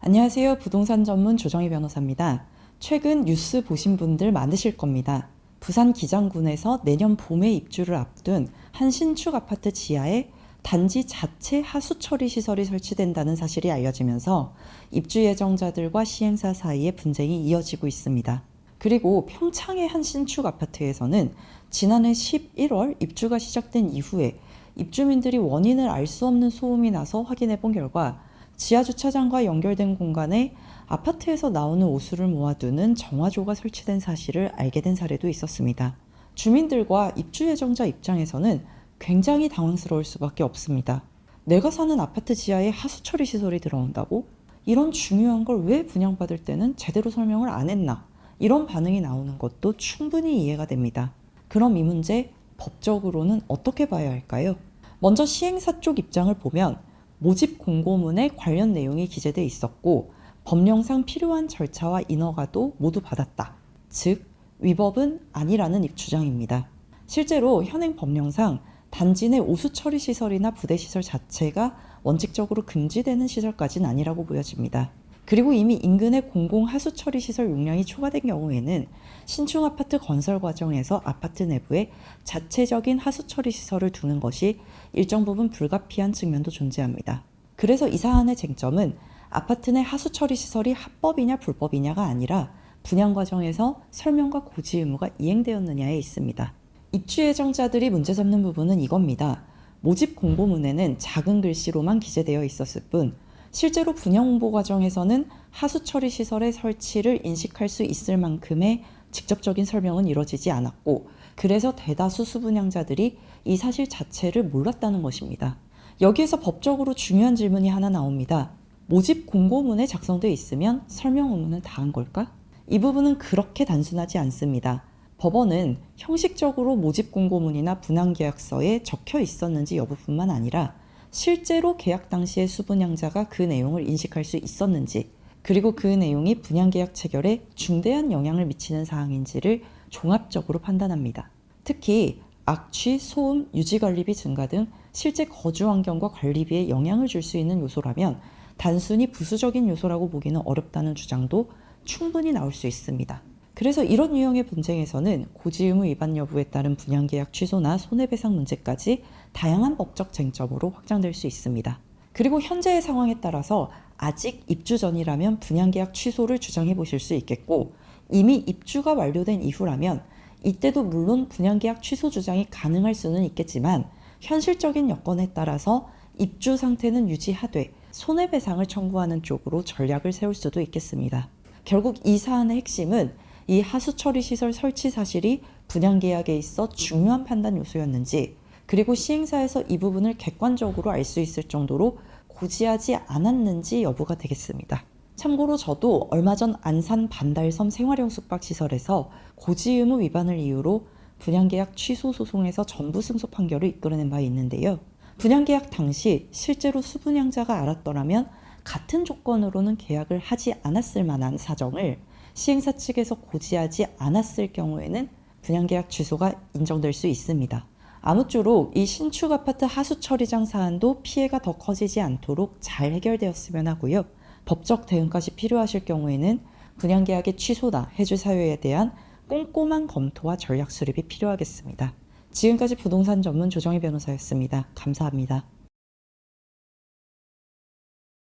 안녕하세요. 부동산 전문 조정희 변호사입니다. 최근 뉴스 보신 분들 많으실 겁니다. 부산 기장군에서 내년 봄에 입주를 앞둔 한 신축 아파트 지하에 단지 자체 하수 처리 시설이 설치된다는 사실이 알려지면서 입주 예정자들과 시행사 사이에 분쟁이 이어지고 있습니다. 그리고 평창의 한 신축 아파트에서는 지난해 11월 입주가 시작된 이후에 입주민들이 원인을 알 수 없는 소음이 나서 확인해 본 결과 지하 주차장과 연결된 공간에 아파트에서 나오는 오수를 모아두는 정화조가 설치된 사실을 알게 된 사례도 있었습니다. 주민들과 입주 예정자 입장에서는 굉장히 당황스러울 수밖에 없습니다. 내가 사는 아파트 지하에 하수 처리 시설이 들어온다고? 이런 중요한 걸 왜 분양받을 때는 제대로 설명을 안 했나? 이런 반응이 나오는 것도 충분히 이해가 됩니다. 그럼 이 문제 법적으로는 어떻게 봐야 할까요? 먼저 시행사 쪽 입장을 보면 모집 공고문에 관련 내용이 기재돼 있었고 법령상 필요한 절차와 인허가도 모두 받았다. 즉 위법은 아니라는 입주장입니다. 실제로 현행 법령상 단지 내 오수 처리 시설이나 부대 시설 자체가 원칙적으로 금지되는 시설까지는 아니라고 보여집니다. 그리고 이미 인근에 공공 하수 처리 시설 용량이 초과된 경우에는 신축 아파트 건설 과정에서 아파트 내부에 자체적인 하수 처리 시설을 두는 것이 일정 부분 불가피한 측면도 존재합니다. 그래서 이 사안의 쟁점은 아파트 내 하수 처리 시설이 합법이냐 불법이냐가 아니라 분양 과정에서 설명과 고지 의무가 이행되었느냐에 있습니다. 입주 예정자들이 문제 삼는 부분은 이겁니다. 모집 공고문에는 작은 글씨로만 기재되어 있었을 뿐 실제로 분양 홍보 과정에서는 하수 처리 시설의 설치를 인식할 수 있을 만큼의 직접적인 설명은 이루어지지 않았고 그래서 대다수 수분양자들이 이 사실 자체를 몰랐다는 것입니다. 여기에서 법적으로 중요한 질문이 하나 나옵니다. 모집 공고문에 작성되어 있으면 설명 의무는 다한 걸까? 이 부분은 그렇게 단순하지 않습니다. 법원은 형식적으로 모집 공고문이나 분양계약서에 적혀 있었는지 여부뿐만 아니라 실제로 계약 당시에 수분양자가 그 내용을 인식할 수 있었는지 그리고 그 내용이 분양계약 체결에 중대한 영향을 미치는 사항인지를 종합적으로 판단합니다. 특히 악취, 소음, 유지관리비 증가 등 실제 거주 환경과 관리비에 영향을 줄 수 있는 요소라면 단순히 부수적인 요소라고 보기는 어렵다는 주장도 충분히 나올 수 있습니다. 그래서 이런 유형의 분쟁에서는 고지의무 위반 여부에 따른 분양계약 취소나 손해배상 문제까지 다양한 법적 쟁점으로 확장될 수 있습니다. 그리고 현재의 상황에 따라서 아직 입주 전이라면 분양계약 취소를 주장해 보실 수 있겠고 이미 입주가 완료된 이후라면 이때도 물론 분양계약 취소 주장이 가능할 수는 있겠지만 현실적인 여건에 따라서 입주 상태는 유지하되 손해배상을 청구하는 쪽으로 전략을 세울 수도 있겠습니다. 결국 이 사안의 핵심은 이 하수처리 시설 설치 사실이 분양계약에 있어 중요한 판단 요소였는지 그리고 시행사에서 이 부분을 객관적으로 알 수 있을 정도로 고지하지 않았는지 여부가 되겠습니다. 참고로 저도 얼마 전 안산 반달섬 생활형 숙박시설에서 고지의무 위반을 이유로 분양계약 취소 소송에서 전부 승소 판결을 이끌어낸 바 있는데요. 분양계약 당시 실제로 수분양자가 알았더라면 같은 조건으로는 계약을 하지 않았을 만한 사정을 시행사 측에서 고지하지 않았을 경우에는 분양계약 취소가 인정될 수 있습니다. 아무쪼록 이 신축 아파트 하수 처리장 사안도 피해가 더 커지지 않도록 잘 해결되었으면 하고요. 법적 대응까지 필요하실 경우에는 분양계약의 취소나 해지 사유에 대한 꼼꼼한 검토와 전략 수립이 필요하겠습니다. 지금까지 부동산 전문 조정희 변호사였습니다. 감사합니다.